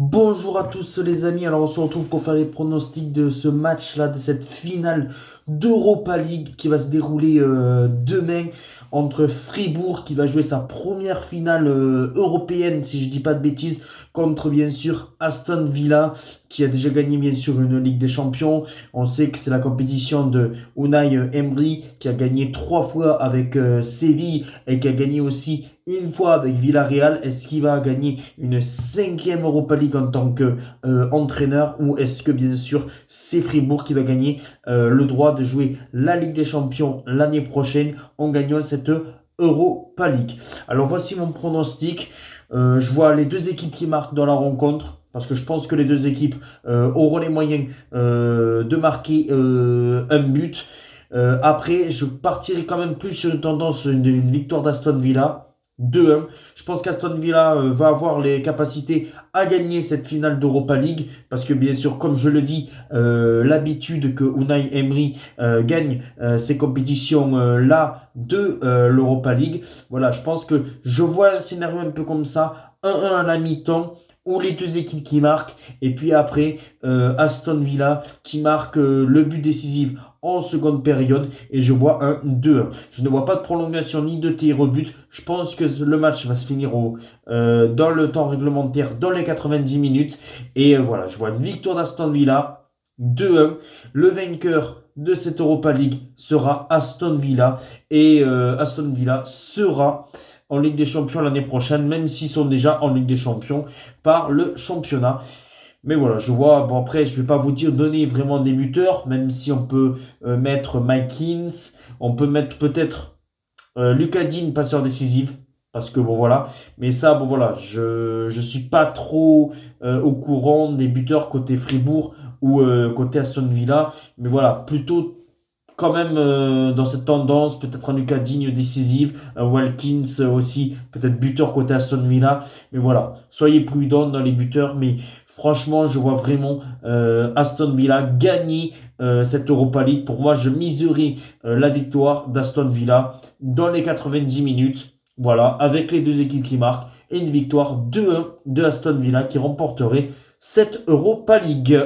Bonjour à tous les amis, alors on se retrouve pour faire les pronostics de ce match-là, de cette finale d'Europa League qui va se dérouler demain entre Fribourg qui va jouer sa première finale européenne, si je dis pas de bêtises, contre bien sûr Aston Villa qui a déjà gagné bien sûr une Ligue des Champions. On sait que c'est la compétition de Unai Emery qui a gagné 3 fois avec Séville et qui a gagné aussi une fois avec Villarreal. Est-ce qu'il va gagner une cinquième Europa League en tant qu'entraîneur ou est-ce que bien sûr c'est Fribourg qui va gagner le droit de jouer la Ligue des Champions l'année prochaine en gagnant cette Europa League? Alors voici mon pronostic. Je vois les deux équipes qui marquent dans la rencontre. Parce que je pense que les deux équipes auront les moyens de marquer un but. Après, je partirai quand même plus sur une tendance d'une victoire d'Aston Villa. 2-1. Je pense qu'Aston Villa va avoir les capacités à gagner cette finale d'Europa League parce que bien sûr, comme je le dis, l'habitude que Unai Emery gagne ces compétitions-là de l'Europa League. Voilà, je pense que je vois un scénario un peu comme ça, 1-1 à la mi-temps ou les deux équipes qui marquent et puis après Aston Villa qui marque le but décisif en seconde période et je vois un 2-1. Je ne vois pas de prolongation ni de tir au but. Je pense que le match va se finir dans le temps réglementaire, dans les 90 minutes. Et voilà, je vois une victoire d'Aston Villa, 2-1. Le vainqueur de cette Europa League sera Aston Villa. Et Aston Villa sera en Ligue des Champions l'année prochaine, même s'ils sont déjà en Ligue des Champions par le championnat. Mais voilà, je vois, bon après, je ne vais pas vous dire donner vraiment des buteurs, même si on peut mettre Mike Keane, on peut mettre peut-être Lucas Digne, passeur décisif, parce que bon voilà, mais ça, bon voilà, je suis pas trop au courant des buteurs côté Fribourg ou côté Aston Villa, mais voilà, plutôt quand même dans cette tendance, peut-être un Lucas Digne décisif, un Walkins aussi, peut-être buteur côté Aston Villa. Mais voilà, soyez prudents dans les buteurs. Mais franchement, je vois vraiment Aston Villa gagner cette Europa League. Pour moi, je miserai la victoire d'Aston Villa dans les 90 minutes. Voilà, avec les deux équipes qui marquent. Et une victoire 2-1 de Aston Villa qui remporterait cette Europa League.